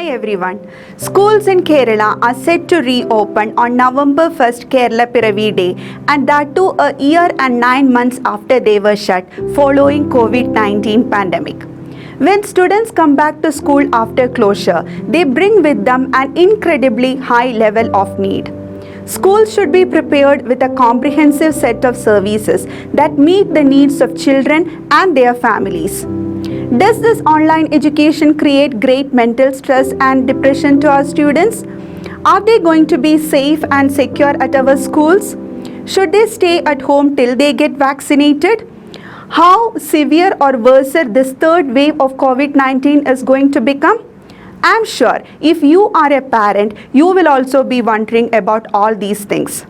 everyone. Schools in Kerala are set to reopen on November 1st Kerala Piravi Day, and that too a year and 9 months after they were shut following COVID-19 pandemic. When students come back to school after closure, they bring with them an incredibly high level of need. Schools should be prepared with a comprehensive set of services that meet the needs of children and their families. Does this online education create great mental stress and depression to our students? Are they going to be safe and secure at our schools? Should they stay at home till they get vaccinated? How severe or worse this third wave of COVID-19 is going to become? I'm sure if you are a parent, you will also be wondering about all these things.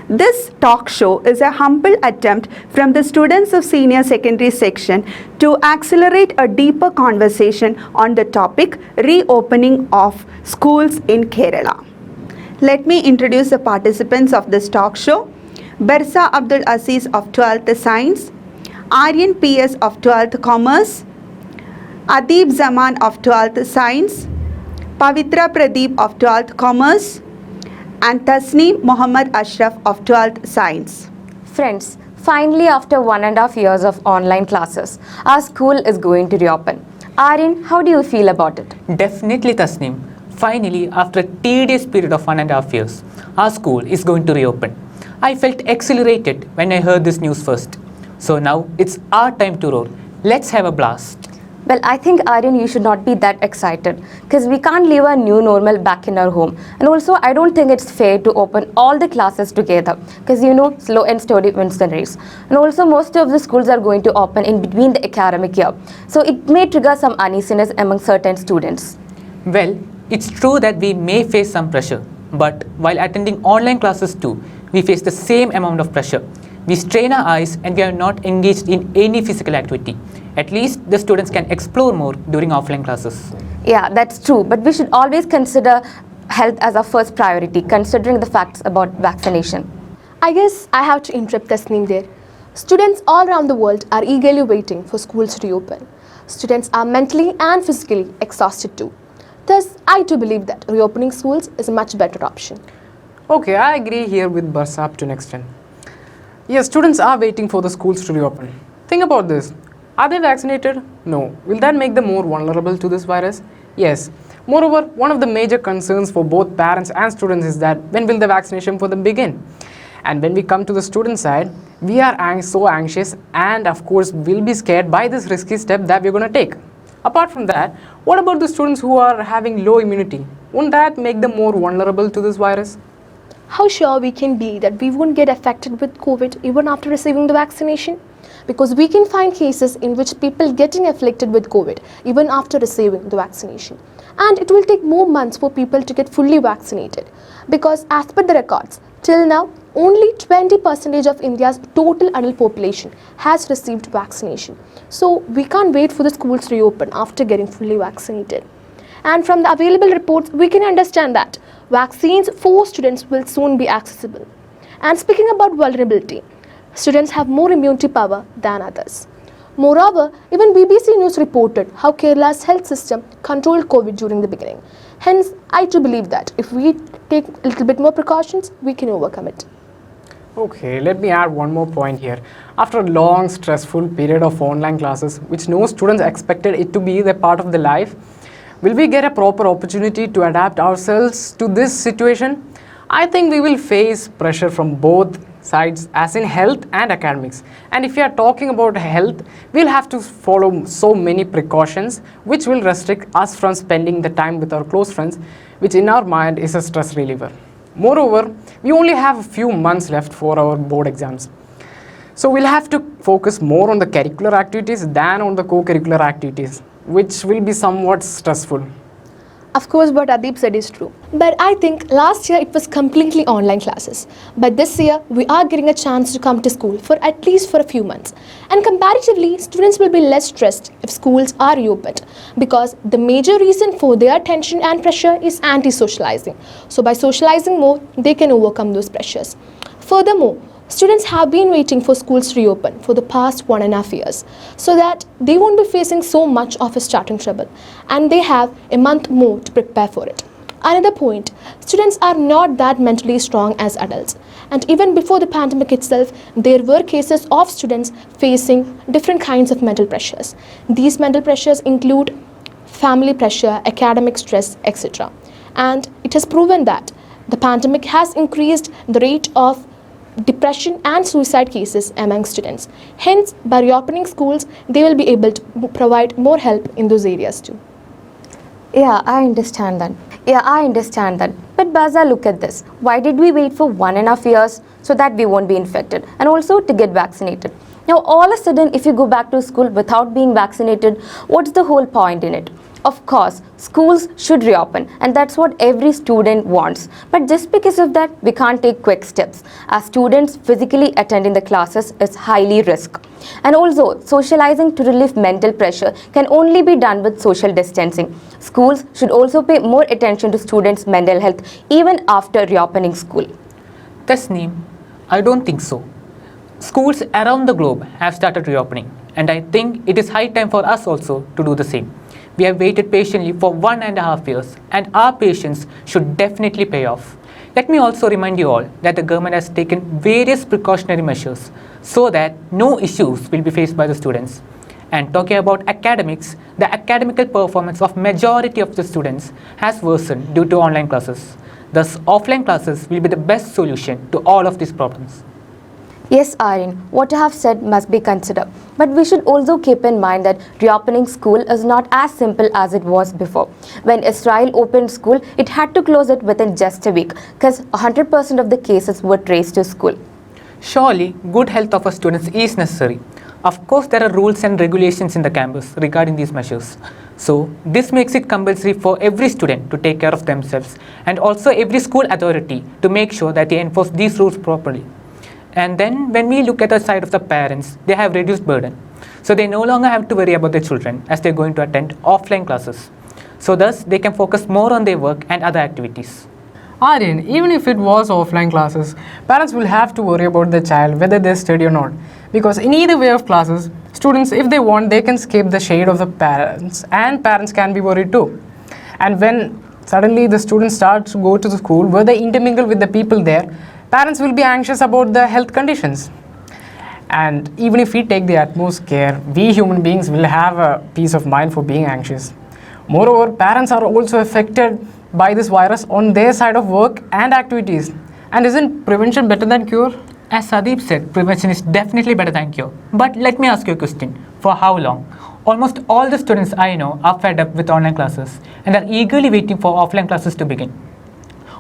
This talk show is a humble attempt from the students of senior secondary section to accelerate a deeper conversation on the topic reopening of schools in Kerala. Let me introduce the participants of this talk show. Barsa Abdul Aziz of 12th Science, Aryan PS of 12th Commerce, Adib Zaman of 12th Science, Pavitra Pradeep of 12th Commerce, and Tasneem Mohammad Ashraf of 12th Science. Friends, finally after 1.5 years of online classes, our school is going to reopen. Aryan, how do you feel about it? Definitely, Tasneem. Finally, after a tedious period of 1.5 years, our school is going to reopen. I felt exhilarated when I heard this news first. So now it's our time to roar. Let's have a blast. Well, I think, Aryan, you should not be that excited because we can't leave our new normal back in our home. And also, I don't think it's fair to open all the classes together because, slow and steady wins the race. And also, most of the schools are going to open in between the academic year. So it may trigger some uneasiness among certain students. Well, it's true that we may face some pressure. But while attending online classes too, we face the same amount of pressure. We strain our eyes and we are not engaged in any physical activity. At least the students can explore more during offline classes. Yeah, that's true. But we should always consider health as our first priority, considering the facts about vaccination. I guess I have to interrupt Tasneem there. Students all around the world are eagerly waiting for schools to reopen. Students are mentally and physically exhausted too. Thus, I too believe that reopening schools is a much better option. Okay, I agree here with Barsa up to an extent. Yes, students are waiting for the schools to reopen. Think about this. Are they vaccinated? No. Will that make them more vulnerable to this virus? Yes. Moreover, one of the major concerns for both parents and students is that when will the vaccination for them begin? And when we come to the student side, we are so anxious and of course will be scared by this risky step that we're going to take. Apart from that, what about the students who are having low immunity? Won't that make them more vulnerable to this virus? How sure we can be that we won't get affected with COVID even after receiving the vaccination? Because we can find cases in which people getting afflicted with COVID even after receiving the vaccination. And it will take more months for people to get fully vaccinated. Because as per the records, till now, only 20% of India's total adult population has received vaccination. So we can't wait for the schools to reopen after getting fully vaccinated. And from the available reports, we can understand that vaccines for students will soon be accessible. And speaking about vulnerability, students have more immunity power than others. Moreover, even BBC News reported how Kerala's health system controlled COVID during the beginning. Hence, I too believe that if we take a little bit more precautions, we can overcome it. Okay, let me add one more point here. After a long, stressful period of online classes, which no students expected it to be the part of their life, will we get a proper opportunity to adapt ourselves to this situation? I think we will face pressure from both sides, as in health and academics. And if we are talking about health, we'll have to follow so many precautions which will restrict us from spending the time with our close friends, which in our mind is a stress reliever. Moreover, we only have a few months left for our board exams. So we'll have to focus more on the curricular activities than on the co-curricular activities, which will be somewhat stressful. Of course, what Adib said is true. But I think last year it was completely online classes. But this year, we are getting a chance to come to school for at least for a few months. And comparatively, students will be less stressed if schools are reopened. Because the major reason for their tension and pressure is anti-socializing. So by socializing more, they can overcome those pressures. Furthermore, Students have been waiting for schools to reopen for the past 1.5 years so that they won't be facing so much of a starting trouble, and they have a month more to prepare for it. Another point, students are not that mentally strong as adults, and even before the pandemic itself, there were cases of students facing different kinds of mental pressures. These mental pressures include family pressure, academic stress, etc. And it has proven that the pandemic has increased the rate of depression and suicide cases among students. Hence, by reopening schools, they will be able to provide more help in those areas too. Yeah, I understand that. But Baza, look at this. Why did we wait for 1.5 years so that we won't be infected and also to get vaccinated? Now, all of a sudden, if you go back to school without being vaccinated, what's the whole point in it? Of course, schools should reopen, and that's what every student wants. But just because of that, we can't take quick steps. As students, physically attending the classes is highly risky. And also, socializing to relieve mental pressure can only be done with social distancing. Schools should also pay more attention to students' mental health even after reopening school. Tasneem, I don't think so. Schools around the globe have started reopening, and I think it is high time for us also to do the same. We have waited patiently for 1.5 years, and our patience should definitely pay off. Let me also remind you all that the government has taken various precautionary measures so that no issues will be faced by the students. And talking about academics, the academical performance of majority of the students has worsened due to online classes. Thus, offline classes will be the best solution to all of these problems. Yes, Aryan, what you have said must be considered. But we should also keep in mind that reopening school is not as simple as it was before. When Israel opened school, it had to close it within just a week because 100% of the cases were traced to school. Surely, good health of our students is necessary. Of course, there are rules and regulations in the campus regarding these measures. So, this makes it compulsory for every student to take care of themselves and also every school authority to make sure that they enforce these rules properly. And then when we look at the side of the parents, they have reduced burden. So they no longer have to worry about their children as they're going to attend offline classes. So thus, they can focus more on their work and other activities. Aryan, even if it was offline classes, parents will have to worry about their child whether they study or not. Because in either way of classes, students, if they want, they can escape the shade of the parents, and parents can be worried too. And when suddenly the students start to go to the school where they intermingle with the people there, parents will be anxious about the health conditions. And even if we take the utmost care, we human beings will have a peace of mind for being anxious. Moreover, parents are also affected by this virus on their side of work and activities. And isn't prevention better than cure? As Sadeep said, prevention is definitely better than cure. But let me ask you a question. For how long? Almost all the students I know are fed up with online classes and are eagerly waiting for offline classes to begin.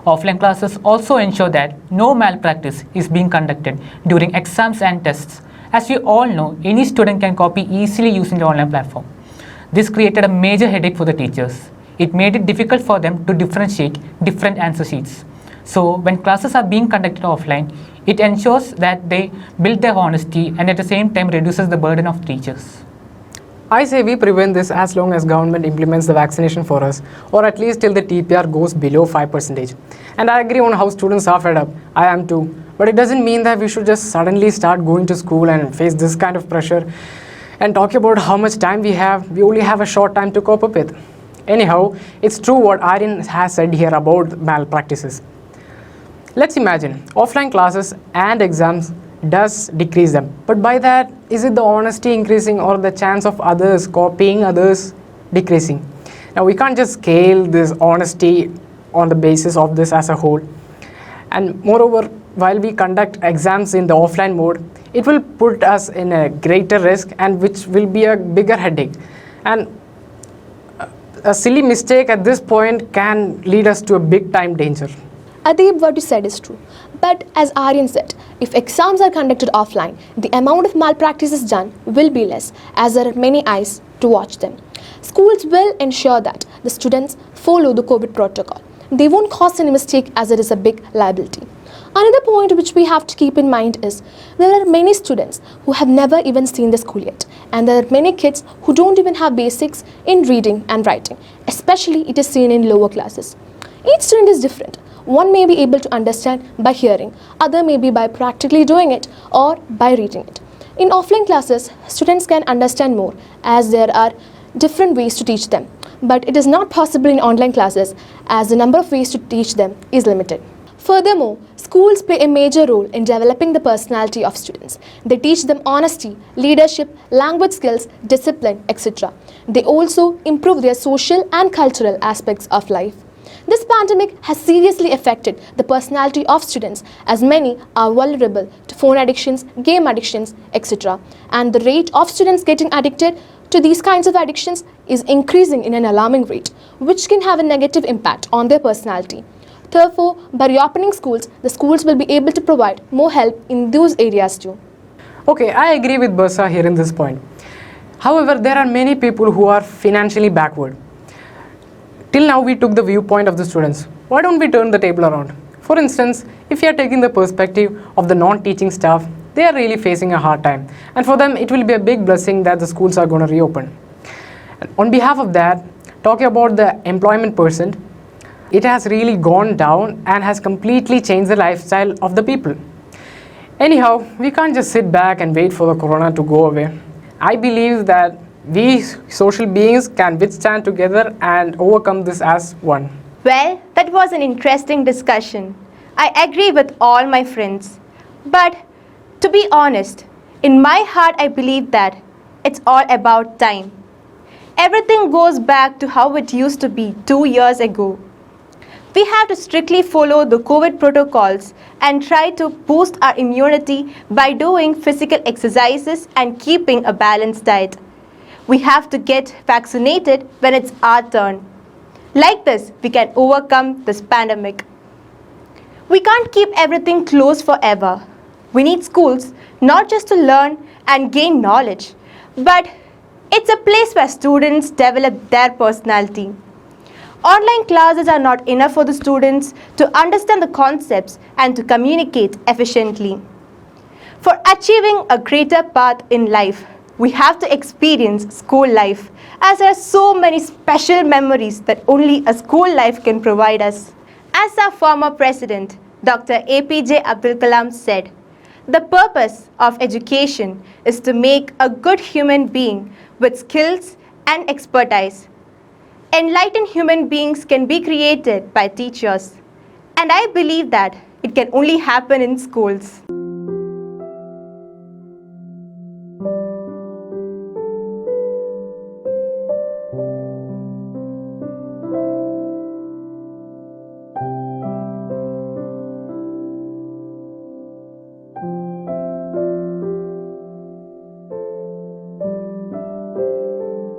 Offline classes also ensure that no malpractice is being conducted during exams and tests. As you all know, any student can copy easily using the online platform. This created a major headache for the teachers. It made it difficult for them to differentiate different answer sheets. So when classes are being conducted offline, it ensures that they build their honesty and at the same time reduces the burden of teachers. I say we prevent this as long as government implements the vaccination for us, or at least till the TPR goes below 5%. And I agree on how students are fed up. I am too. But it doesn't mean that we should just suddenly start going to school and face this kind of pressure and talk about how much time we have. We only have a short time to cope up with. Anyhow, it's true what Aryan has said here about malpractices. Let's imagine offline classes and exams does decrease them, but by that, is it the honesty increasing or the chance of others copying others decreasing? Now we can't just scale this honesty on the basis of this as a whole. And moreover, while we conduct exams in the offline mode, it will put us in a greater risk and which will be a bigger headache. And a silly mistake at this point can lead us to a big time danger. Adeep, what you said is true. But as Aryan said, if exams are conducted offline, the amount of malpractices done will be less as there are many eyes to watch them. Schools will ensure that the students follow the COVID protocol. They won't cause any mistake as it is a big liability. Another point which we have to keep in mind is there are many students who have never even seen the school yet, and there are many kids who don't even have basics in reading and writing, especially it is seen in lower classes. Each student is different. One may be able to understand by hearing, other may be by practically doing it or by reading it. In offline classes, students can understand more as there are different ways to teach them. But it is not possible in online classes as the number of ways to teach them is limited. Furthermore, schools play a major role in developing the personality of students. They teach them honesty, leadership, language skills, discipline, etc. They also improve their social and cultural aspects of life. This pandemic has seriously affected the personality of students as many are vulnerable to phone addictions, game addictions, etc. And the rate of students getting addicted to these kinds of addictions is increasing in an alarming rate, which can have a negative impact on their personality. Therefore, by reopening schools, the schools will be able to provide more help in those areas too. Okay, I agree with Bursa here in this point. However, there are many people who are financially backward. Till now, we took the viewpoint of the students. Why don't we turn the table around? For instance, if you are taking the perspective of the non-teaching staff, they are really facing a hard time. And for them, it will be a big blessing that the schools are going to reopen. And on behalf of that, talking about the employment percent, it has really gone down and has completely changed the lifestyle of the people. Anyhow, we can't just sit back and wait for the corona to go away. I believe that we social beings can withstand together and overcome this as one. Well, that was an interesting discussion. I agree with all my friends. But to be honest, in my heart I believe that it's all about time. Everything goes back to how it used to be 2 years ago. We have to strictly follow the COVID protocols and try to boost our immunity by doing physical exercises and keeping a balanced diet. We have to get vaccinated when it's our turn. Like this, we can overcome this pandemic. We can't keep everything closed forever. We need schools not just to learn and gain knowledge, but it's a place where students develop their personality. Online classes are not enough for the students to understand the concepts and to communicate efficiently. For achieving a greater path in life, we have to experience school life, as there are so many special memories that only a school life can provide us. As our former president, Dr. APJ Abdul Kalam said, "The purpose of education is to make a good human being with skills and expertise. Enlightened human beings can be created by teachers, and I believe that it can only happen in schools."